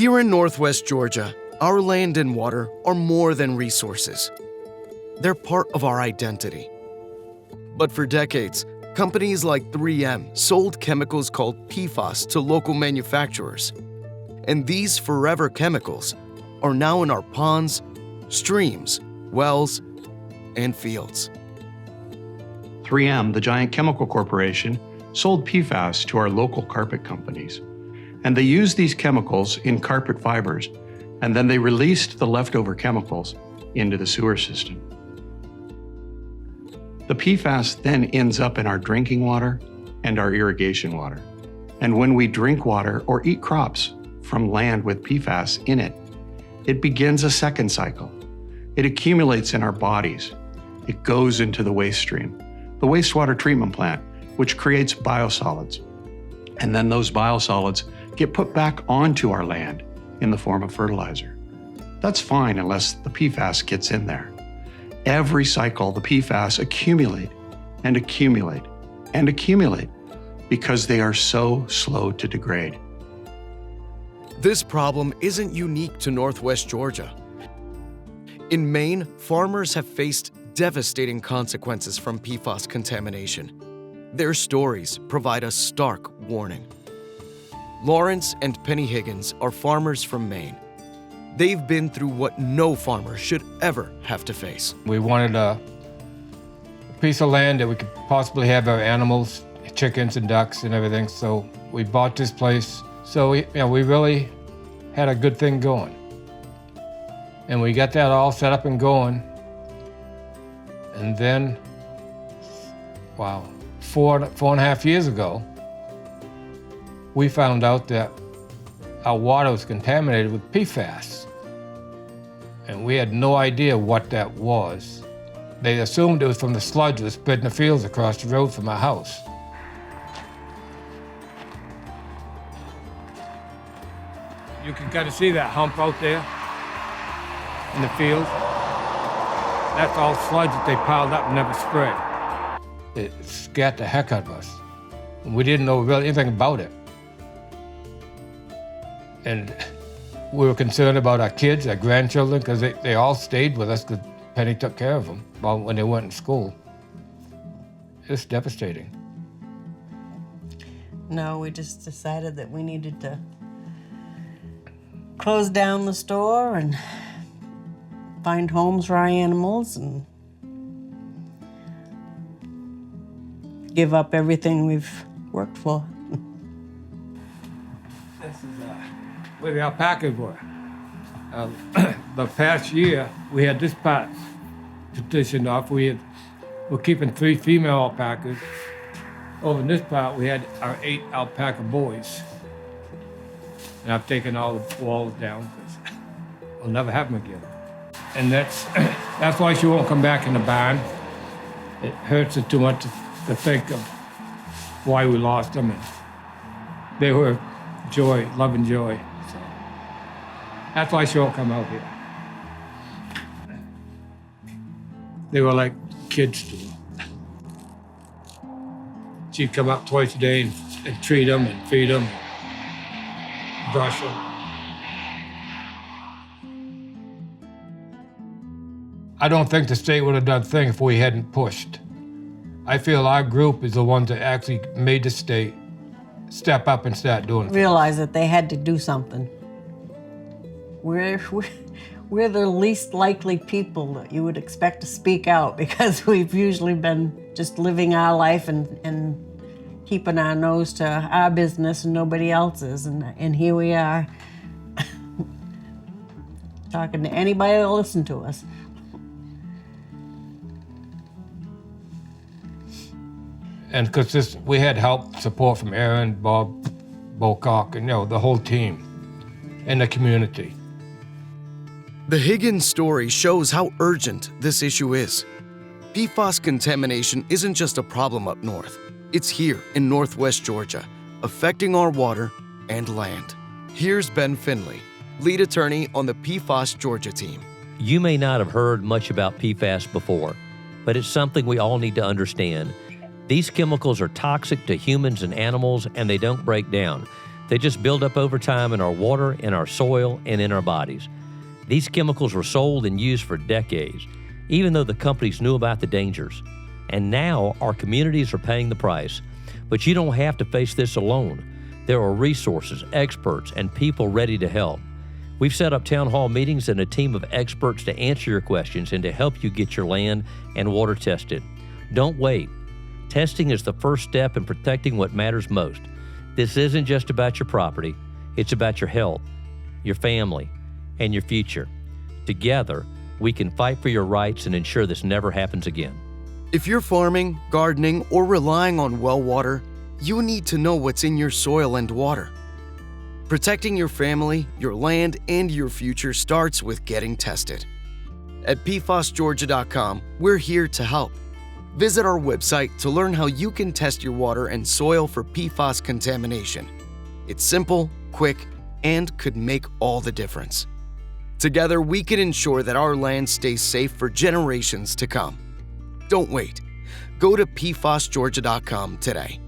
Here in Northwest Georgia, our land and water are more than resources. They're part of our identity. But for decades, companies like 3M sold chemicals called PFAS to local manufacturers. And these forever chemicals are now in our ponds, streams, wells, and fields. 3M, the giant chemical corporation, sold PFAS to our local carpet companies. And they used these chemicals in carpet fibers, and then they released the leftover chemicals into the sewer system. The PFAS then ends up in our drinking water and our irrigation water. And when we drink water or eat crops from land with PFAS in it, it begins a second cycle. It accumulates in our bodies. It goes into the waste stream, the wastewater treatment plant, which creates biosolids. And then those biosolids get put back onto our land in the form of fertilizer. That's fine unless the PFAS gets in there. Every cycle, the PFAS accumulate and accumulate and accumulate because they are so slow to degrade. This problem isn't unique to Northwest Georgia. In Maine, farmers have faced devastating consequences from PFAS contamination. Their stories provide a stark warning. Lawrence and Penny Higgins are farmers from Maine. They've been through what no farmer should ever have to face. We wanted a piece of land that we could possibly have our animals, chickens and ducks and everything, so we bought this place. So we really had a good thing going. And we got that all set up and going. And then, wow, four and a half years ago, we found out that our water was contaminated with PFAS. And we had no idea what that was. They assumed it was from the sludge that was spread in the fields across the road from our house. You can kind of see that hump out there in the field. That's all sludge that they piled up and never spread. It scared the heck out of us. And we didn't know really anything about it. And we were concerned about our kids, our grandchildren, because they all stayed with us because Penny took care of them when they went to school. It's devastating. No, we just decided that we needed to close down the store and find homes for our animals and give up everything we've worked for. This is where the alpacas were. The past year, we had this part petitioned off. We're keeping 3 female alpacas. Over in this part, we had our 8 alpaca boys. And I've taken all the walls down because we'll never have them again. And that's why she won't come back in the barn. It hurts her too much to think of why we lost them. And they were joy, love and joy. So that's why she won't come out here. They were like kids to her. She'd come up twice a day and treat them and feed them, and brush them. I don't think the state would have done a thing if we hadn't pushed. I feel our group is the ones that actually made the state step up and start doing things. Realize that they had to do something. We're the least likely people that you would expect to speak out because we've usually been just living our life and keeping our nose to our business and nobody else's. And here we are talking to anybody that'll listen to us. And because we had help, support from Aaron, Bob, Bocock, and the whole team and the community. The Higgins story shows how urgent this issue is. PFAS contamination isn't just a problem up north. It's here in Northwest Georgia, affecting our water and land. Here's Ben Finley, lead attorney on the PFAS Georgia team. You may not have heard much about PFAS before, but it's something we all need to understand. These chemicals are toxic to humans and animals, and they don't break down. They just build up over time in our water, in our soil, and in our bodies. These chemicals were sold and used for decades, even though the companies knew about the dangers. And now our communities are paying the price. But you don't have to face this alone. There are resources, experts, and people ready to help. We've set up town hall meetings and a team of experts to answer your questions and to help you get your land and water tested. Don't wait. Testing is the first step in protecting what matters most. This isn't just about your property. It's about your health, your family, and your future. Together, we can fight for your rights and ensure this never happens again. If you're farming, gardening, or relying on well water, you need to know what's in your soil and water. Protecting your family, your land, and your future starts with getting tested. At PFASGeorgia.com, we're here to help. Visit our website to learn how you can test your water and soil for PFAS contamination. It's simple, quick, and could make all the difference. Together, we can ensure that our land stays safe for generations to come. Don't wait. Go to PFASGeorgia.com today.